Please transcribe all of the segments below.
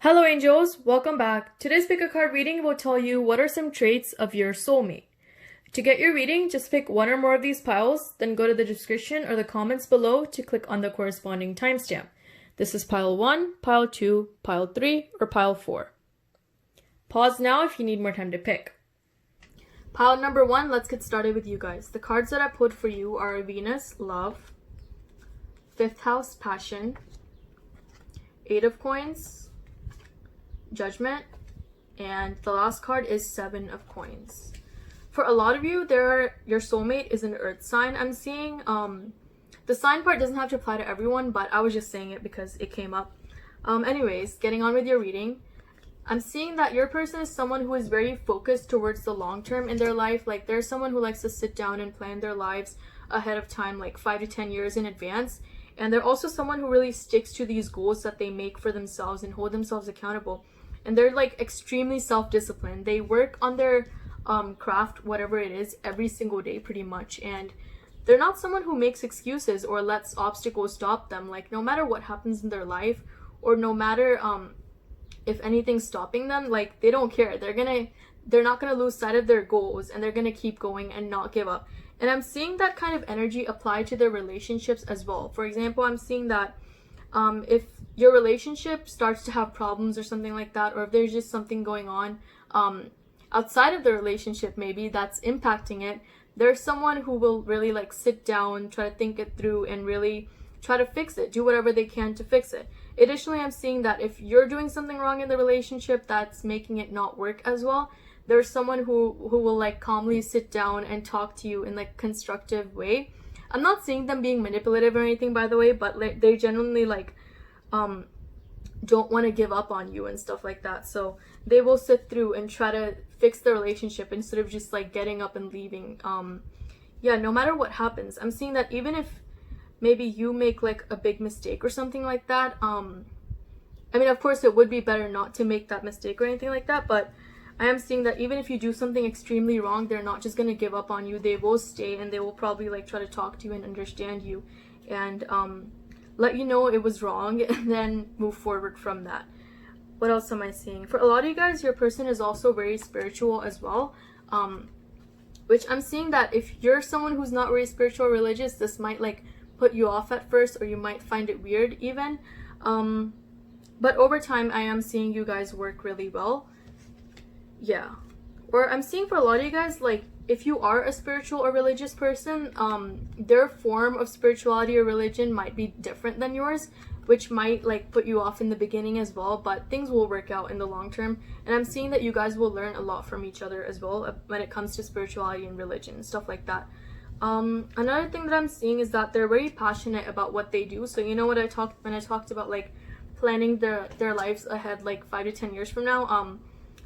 Hello angels, welcome back. Today's pick a card reading will tell you what are some traits of your soulmate. To get your reading, just pick one or more of these piles, then go to the description or the comments below to click on the corresponding timestamp. This is pile 1, pile 2, pile 3, or pile 4. Pause now if you need more time to pick. Pile number 1, let's get started with you guys. The cards that I pulled for you are Venus, Love, 5th House, Passion, 8 of Coins, Judgment, and the last card is 7 of Coins. For a lot of you, your soulmate is an earth sign. I'm seeing the sign part doesn't have to apply to everyone, but I was just saying it because it came up. Anyways, getting on with your reading. I'm seeing that your person is someone who is very focused towards the long term in their life. Like, there's someone who likes to sit down and plan their lives ahead of time, like 5 to 10 years in advance. And they're also someone who really sticks to these goals that they make for themselves and hold themselves accountable. And they're like extremely self-disciplined. They work on their craft, whatever it is, every single day pretty much. And they're not someone who makes excuses or lets obstacles stop them. Like, no matter what happens in their life, or no matter if anything's stopping them, like, they don't care. They're not gonna lose sight of their goals, and they're gonna keep going and not give up. And I'm seeing that kind of energy apply to their relationships as well. For example, I'm seeing that if your relationship starts to have problems or something like that, or if there's just something going on outside of the relationship maybe that's impacting it, there's someone who will really like sit down, try to think it through, and really try to fix it, do whatever they can to fix it. Additionally, I'm seeing that if you're doing something wrong in the relationship that's making it not work as well, there's someone who will like calmly sit down and talk to you in like constructive way. I'm not seeing them being manipulative or anything, by the way, but like, they genuinely like don't want to give up on you and stuff like that. So they will sit through and try to fix the relationship instead of just like getting up and leaving. Yeah, no matter what happens, I'm seeing that even if maybe you make like a big mistake or something like that, I mean, of course it would be better not to make that mistake or anything like that, but I am seeing that even if you do something extremely wrong, they're not just going to give up on you. They will stay, and they will probably like try to talk to you and understand you and let you know it was wrong, and then move forward from that. What else am I seeing? For a lot of you guys, your person is also very spiritual as well, which I'm seeing that if you're someone who's not very spiritual or religious, this might like put you off at first, or you might find it weird even. But over time, I am seeing you guys work really well. Yeah. Or I'm seeing for a lot of you guys, like, if you are a spiritual or religious person, their form of spirituality or religion might be different than yours, which might like put you off in the beginning as well, but things will work out in the long term. And I'm seeing that you guys will learn a lot from each other as well when it comes to spirituality and religion and stuff like that. Another thing that I'm seeing is that they're very passionate about what they do. So you know what when I talked about like planning their lives ahead like 5 to 10 years from now,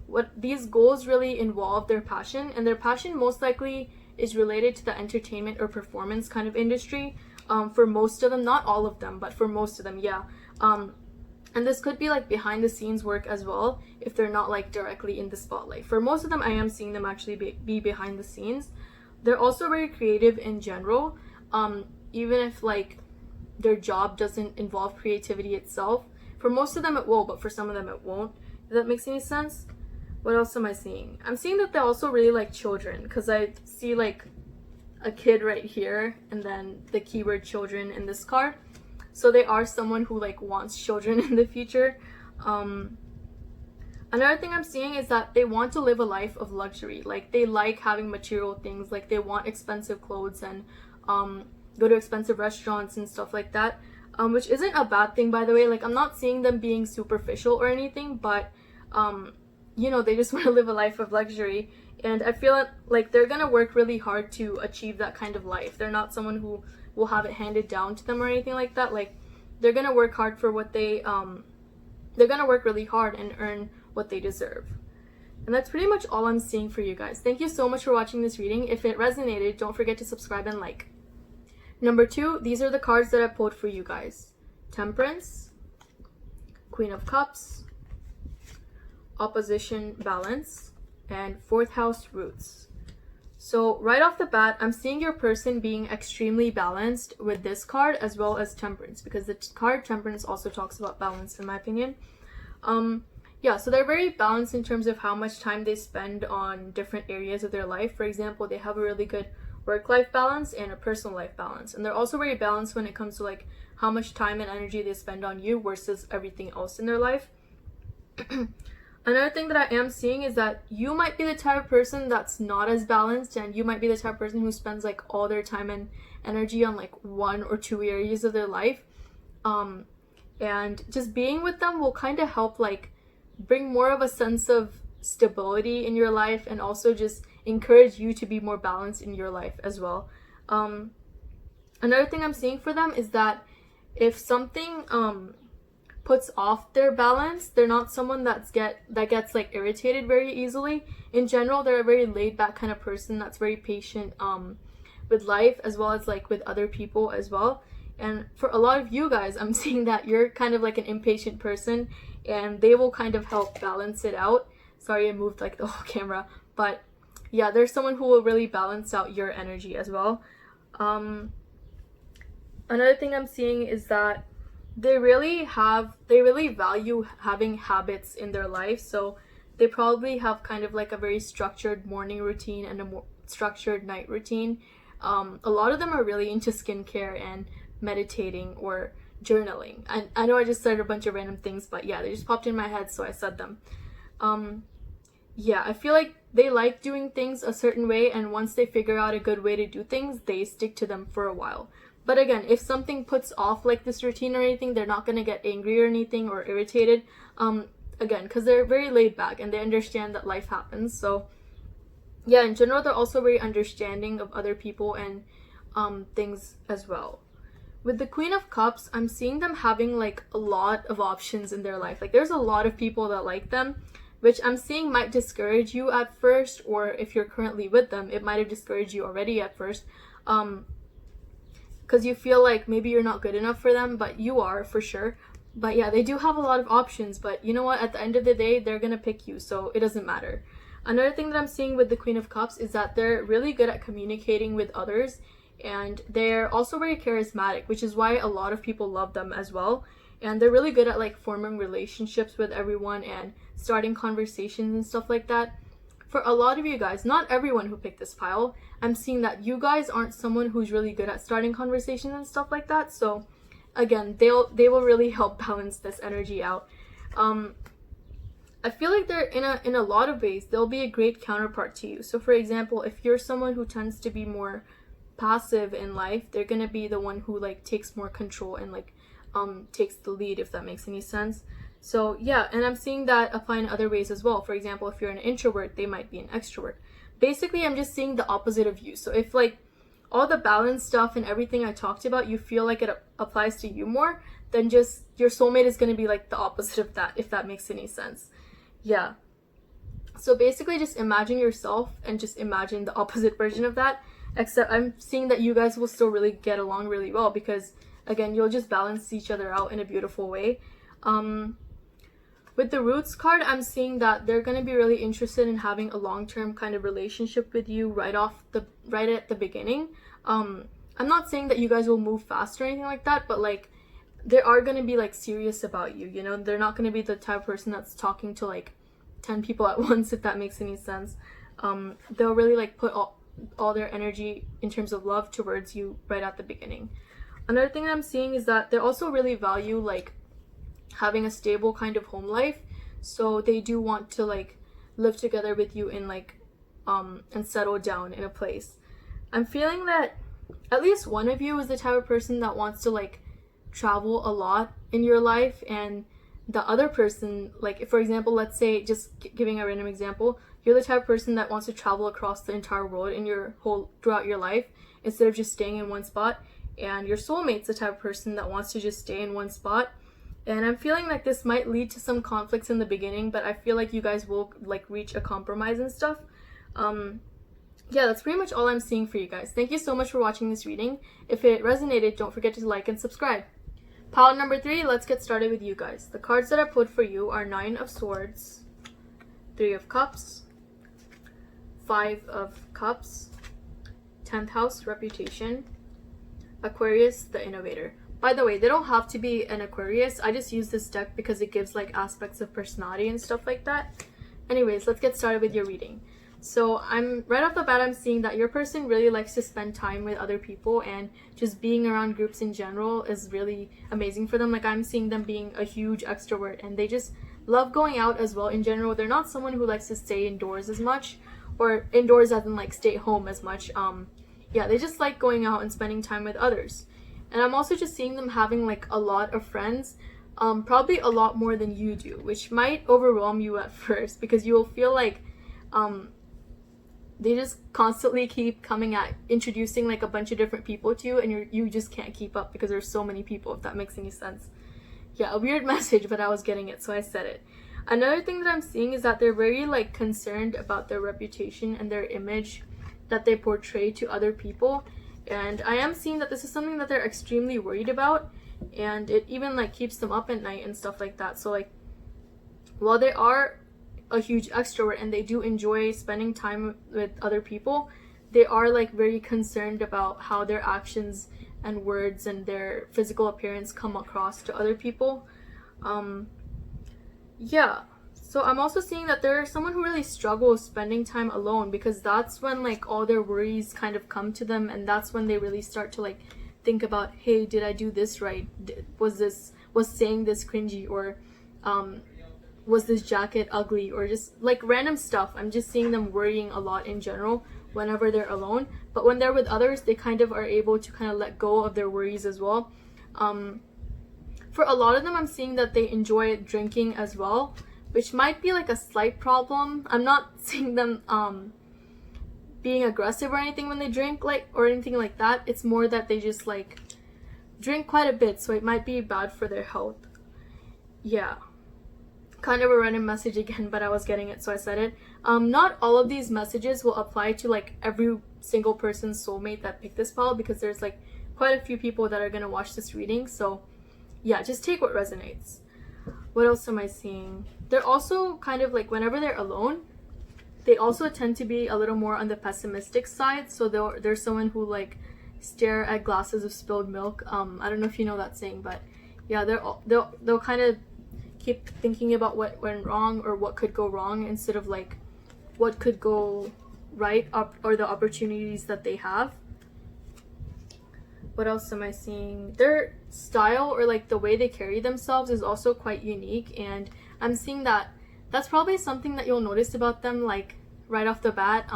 what these goals really involve their passion, and their passion most likely is related to the entertainment or performance kind of industry. For most of them, not all of them, but for most of them, yeah. And this could be like behind the scenes work as well, if they're not like directly in the spotlight. For most of them, I am seeing them actually be behind the scenes. They're also very creative in general, even if like their job doesn't involve creativity itself. For most of them it will, but for some of them it won't. If that makes any sense. What else am I seeing? I'm seeing that they also really like children, because I see like a kid right here and then the keyword children in this card. So they are someone who like wants children in the future. Another thing I'm seeing is that they want to live a life of luxury. Like, they like having material things. Like, they want expensive clothes and go to expensive restaurants and stuff like that, which isn't a bad thing, by the way. Like, I'm not seeing them being superficial or anything, but you know, they just want to live a life of luxury, and I feel like they're gonna work really hard to achieve that kind of life. They're not someone who will have it handed down to them or anything like that. Like, they're gonna work hard for what they're gonna work really hard and earn what they deserve. And that's pretty much all I'm seeing for you guys. Thank you so much for watching this reading. If it resonated, don't forget to subscribe and like. Number 2, these are the cards that I pulled for you guys. Temperance, Queen of Cups, Opposition, Balance, and 4th House, Roots. So right off the bat, I'm seeing your person being extremely balanced with this card as well as Temperance, because the card Temperance also talks about balance, in my opinion. Yeah, so they're very balanced in terms of how much time they spend on different areas of their life. For example, they have a really good work-life balance and a personal life balance. And they're also very balanced when it comes to like how much time and energy they spend on you versus everything else in their life. Another thing that I am seeing is that you might be the type of person that's not as balanced, and you might be the type of person who spends like all their time and energy on like one or two areas of their life. And just being with them will kind of help like bring more of a sense of stability in your life, and also just encourage you to be more balanced in your life as well. Another thing I'm seeing for them is that if something puts off their balance, they're not someone that gets like irritated very easily. In general, they're a very laid back kind of person that's very patient with life, as well as like with other people as well. And for a lot of you guys, I'm seeing that you're kind of like an impatient person, and they will kind of help balance it out. Sorry, I moved like the whole camera, but yeah, there's someone who will really balance out your energy as well. Another thing I'm seeing is that they really value having habits in their life. So they probably have kind of like a very structured morning routine and a more structured night routine. A lot of them are really into skincare and meditating or journaling. I know I just said a bunch of random things, but yeah, they just popped in my head, so I said them. Yeah, I feel like they like doing things a certain way, and once they figure out a good way to do things, they stick to them for a while. But again, if something puts off like this routine or anything, they're not gonna get angry or anything or irritated. Again, because they're very laid back and they understand that life happens. So yeah, in general, they're also very understanding of other people and things as well. With the Queen of Cups, I'm seeing them having like a lot of options in their life. Like there's a lot of people that like them, which I'm seeing might discourage you at first, or if you're currently with them, it might have discouraged you already at first. Because you feel like maybe you're not good enough for them, but you are for sure. But yeah, they do have a lot of options, but you know what? At the end of the day, they're gonna pick you, so it doesn't matter. Another thing that I'm seeing with the Queen of Cups is that they're really good at communicating with others, and they're also very charismatic, which is why a lot of people love them as well. And they're really good at like forming relationships with everyone and starting conversations and stuff like that. For a lot of you guys, not everyone who picked this pile, I'm seeing that you guys aren't someone who's really good at starting conversations and stuff like that. So again, they will really help balance this energy out. I feel like they're in a lot of ways, they'll be a great counterpart to you. So for example, if you're someone who tends to be more passive in life, they're gonna be the one who like takes more control and like takes the lead, if that makes any sense. So yeah, and I'm seeing that apply in other ways as well. For example, if you're an introvert, they might be an extrovert. Basically, I'm just seeing the opposite of you. So if like all the balance stuff and everything I talked about, you feel like it applies to you more, then just your soulmate is going to be like the opposite of that, if that makes any sense. Yeah. So basically just imagine yourself and just imagine the opposite version of that, except I'm seeing that you guys will still really get along really well, because again, you'll just balance each other out in a beautiful way. With the Roots card, I'm seeing that they're going to be really interested in having a long-term kind of relationship with you right at the beginning. I'm not saying that you guys will move fast or anything like that, but like they are going to be like serious about you, you know? They're not going to be the type of person that's talking to like 10 people at once, if that makes any sense. They'll really like put all their energy in terms of love towards you right at the beginning. Another thing I'm seeing is that they also really value like having a stable kind of home life, so they do want to like live together with you in like and settle down in a place. I'm feeling that at least one of you is the type of person that wants to like travel a lot in your life, and the other person, like for example, let's say, just giving a random example, you're the type of person that wants to travel across the entire world in your throughout your life instead of just staying in one spot, and your soulmate's the type of person that wants to just stay in one spot. And I'm feeling like this might lead to some conflicts in the beginning, but I feel like you guys will like reach a compromise and stuff. Yeah, that's pretty much all I'm seeing for you guys. Thank you so much for watching this reading. If it resonated, don't forget to like and subscribe. Pile number 3, let's get started with you guys. The cards that I put for you are 9 of Swords, 3 of Cups, 5 of Cups, 10th house, Reputation, Aquarius, the Innovator. By the way, they don't have to be an Aquarius. I just use this deck because it gives like aspects of personality and stuff like that. Anyways, let's get started with your reading. So I'm right off the bat, I'm seeing that your person really likes to spend time with other people, and just being around groups in general is really amazing for them. Like I'm seeing them being a huge extrovert, and they just love going out as well in general. They're not someone who likes to stay indoors as much, or indoors as in like stay home as much. Yeah, they just like going out and spending time with others. And I'm also just seeing them having like a lot of friends, probably a lot more than you do, which might overwhelm you at first because you will feel like they just constantly keep coming at introducing like a bunch of different people to you, and you just can't keep up because there's so many people, if that makes any sense. Yeah, a weird message, but I was getting it, so I said it. Another thing that I'm seeing is that they're very like concerned about their reputation and their image that they portray to other people. And I am seeing that this is something that they're extremely worried about, and it even like keeps them up at night and stuff like that. So like, while they are a huge extrovert and they do enjoy spending time with other people, they are like very concerned about how their actions and words and their physical appearance come across to other people. Yeah. So I'm also seeing that they're someone who really struggles spending time alone, because that's when like all their worries kind of come to them, and that's when they really start to like think about, hey, did I do this right? Was saying this cringy, or was this jacket ugly, or just like random stuff. I'm just seeing them worrying a lot in general whenever they're alone, but when they're with others, they kind of are able to kind of let go of their worries as well. For a lot of them, I'm seeing that they enjoy drinking as well, which might be like a slight problem. I'm not seeing them being aggressive or anything when they drink, like, or anything like that. It's more that they just like drink quite a bit, so it might be bad for their health. Yeah, kind of a random message again, but I was getting it, so I said it. Not all of these messages will apply to like every single person's soulmate that picked this pile, because there's like quite a few people that are gonna watch this reading. So yeah, just take what resonates. What else am I seeing? They're also kind of like, whenever they're alone, they also tend to be a little more on the pessimistic side. So they're someone who like stare at glasses of spilled milk. I don't know if you know that saying, but yeah, they'll kind of keep thinking about what went wrong or what could go wrong, instead of like what could go right, or the opportunities that they have. What else am I seeing? Their style, or like the way they carry themselves, is also quite unique, and I'm seeing that that's probably something that you'll notice about them like right off the bat.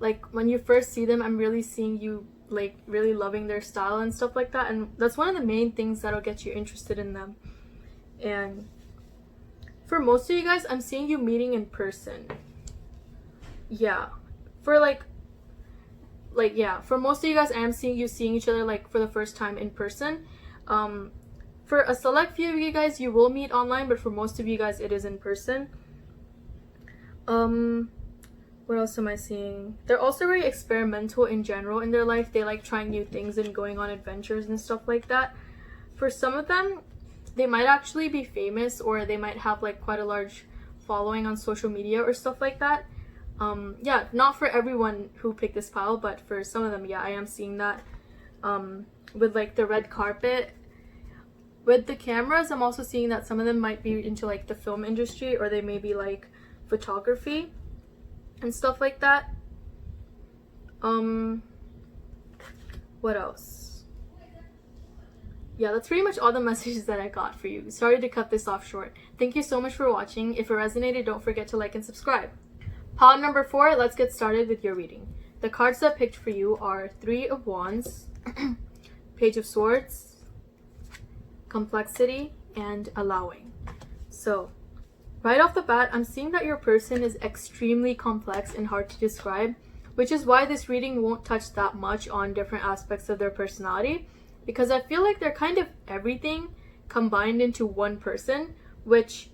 Like when you first see them, I'm really seeing you like really loving their style and stuff like that, and that's one of the main things that'll get you interested in them. And for most of you guys, I'm seeing you meeting in person. Yeah, for most of you guys, I am seeing you seeing each other like for the first time in person. For a select few of you guys, you will meet online, but for most of you guys, it is in person. What else am I seeing? They're also very experimental in general in their life. They like trying new things and going on adventures and stuff like that. For some of them, they might actually be famous, or they might have like quite a large following on social media or stuff like that. Yeah, not for everyone who picked this pile, but for some of them, yeah, I am seeing that. With like the red carpet, with the cameras, I'm also seeing that some of them might be into like the film industry, or they may be like photography and stuff like that. What else? Yeah, that's pretty much all the messages that I got for you. Sorry to cut this off short. Thank you so much for watching. If it resonated, don't forget to like and subscribe. Pile number 4, let's get started with your reading. The cards that I picked for you are 3 of Wands, Page of Swords, Complexity, and Allowing. So, right off the bat, I'm seeing that your person is extremely complex and hard to describe, which is why this reading won't touch that much on different aspects of their personality, because I feel like they're kind of everything combined into one person, which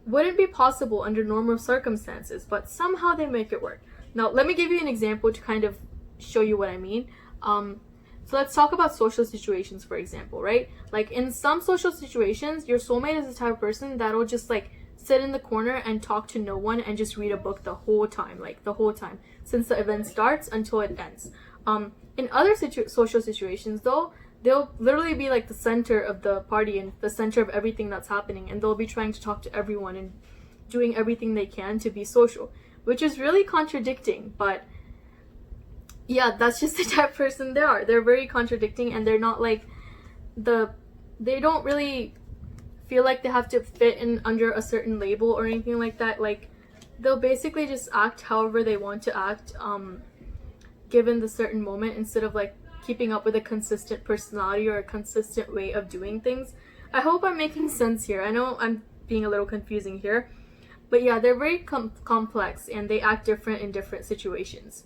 wouldn't be possible under normal circumstances, but somehow they make it work. Now, let me give you an example to kind of show you what I mean. So let's talk about social situations, for example, right? Like in some social situations, your soulmate is the type of person that'll just like sit in the corner and talk to no one and just read a book the whole time, since the event starts until it ends. In other social situations though, they'll literally be like the center of the party and the center of everything that's happening, and they'll be trying to talk to everyone and doing everything they can to be social, which is really contradicting. But yeah, that's just the type of person they are. They're very contradicting, and they're not like they don't really feel like they have to fit in under a certain label or anything like that. Like, they'll basically just act however they want to act, given the certain moment, instead of like keeping up with a consistent personality or a consistent way of doing things. I hope I'm making sense here. I know I'm being a little confusing here, but yeah, they're very complex, and they act different in different situations.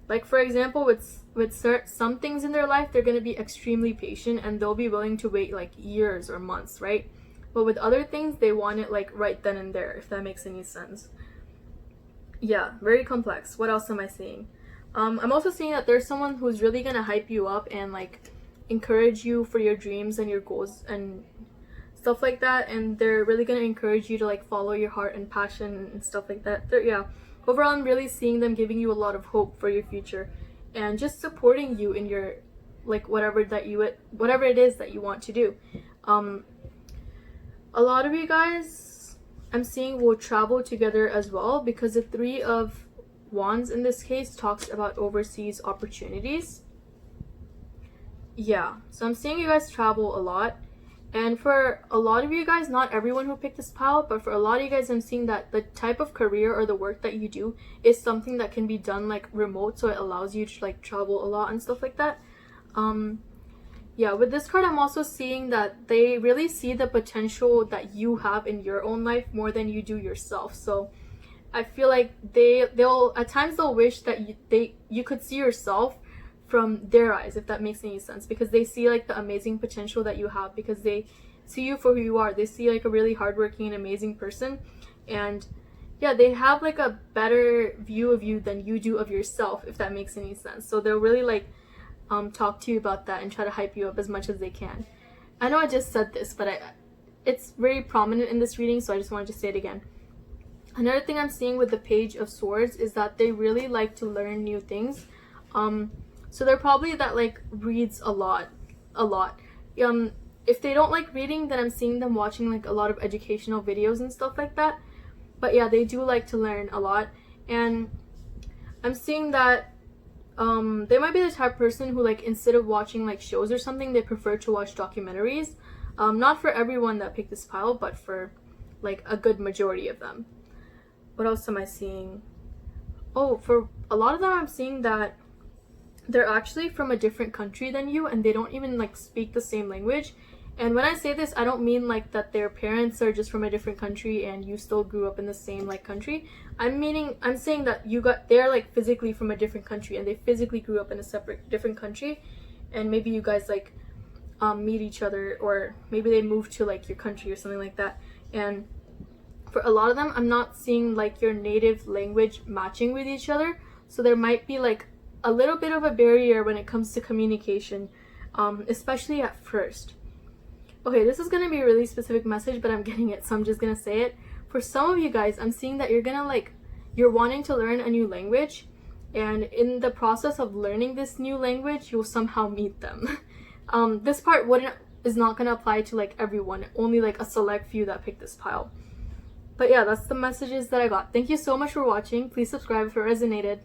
Like, for example, with some things in their life, they're going to be extremely patient, and they'll be willing to wait like years or months, right? But with other things, they want it like right then and there, if that makes any sense. Yeah, very complex. What else am I seeing? I'm also seeing that there's someone who's really going to hype you up and like encourage you for your dreams and your goals and stuff like that, and they're really going to encourage you to like follow your heart and passion and stuff like that. Yeah, overall, I'm really seeing them giving you a lot of hope for your future and just supporting you in your like whatever it is that you want to do. A lot of you guys I'm seeing will travel together as well, because the Three of Wands in this case talks about overseas opportunities. Yeah, so I'm seeing you guys travel a lot. And for a lot of you guys, not everyone who picked this pile, but for a lot of you guys, I'm seeing that the type of career or the work that you do is something that can be done like remote, so it allows you to like travel a lot and stuff like that. Yeah, with this card, I'm also seeing that they really see the potential that you have in your own life more than you do yourself. So I feel like they'll at times they'll wish that you could see yourself from their eyes, if that makes any sense, because they see like the amazing potential that you have, because they see you for who you are. They see like a really hardworking and amazing person, and yeah, they have like a better view of you than you do of yourself, if that makes any sense. So they'll really like talk to you about that and try to hype you up as much as they can. I know I just said this, but it's very prominent in this reading, so I just wanted to say it again. Another thing I'm seeing with the Page of Swords is that they really like to learn new things. So they're probably that like reads a lot. If they don't like reading, then I'm seeing them watching like a lot of educational videos and stuff like that. But yeah, they do like to learn a lot, and I'm seeing that they might be the type of person who like instead of watching like shows or something, they prefer to watch documentaries. Not for everyone that picked this pile, but for like a good majority of them. What else am I seeing? Oh, for a lot of them, I'm seeing that they're actually from a different country than you, and they don't even like speak the same language. And when I say this, I don't mean like that their parents are just from a different country and you still grew up in the same like country. I'm saying that they're like physically from a different country, and they physically grew up in a different country, and maybe you guys like meet each other, or maybe they moved to like your country or something like that. And for a lot of them, I'm not seeing like your native language matching with each other, so there might be like a little bit of a barrier when it comes to communication, especially at first. Okay, this is going to be a really specific message, but I'm getting it, so I'm just going to say it. For some of you guys, I'm seeing that you're wanting to learn a new language, and in the process of learning this new language, you'll somehow meet them. This part is not going to apply to like everyone, only like a select few that picked this pile. But yeah, that's the messages that I got. Thank you so much for watching. Please subscribe if it resonated.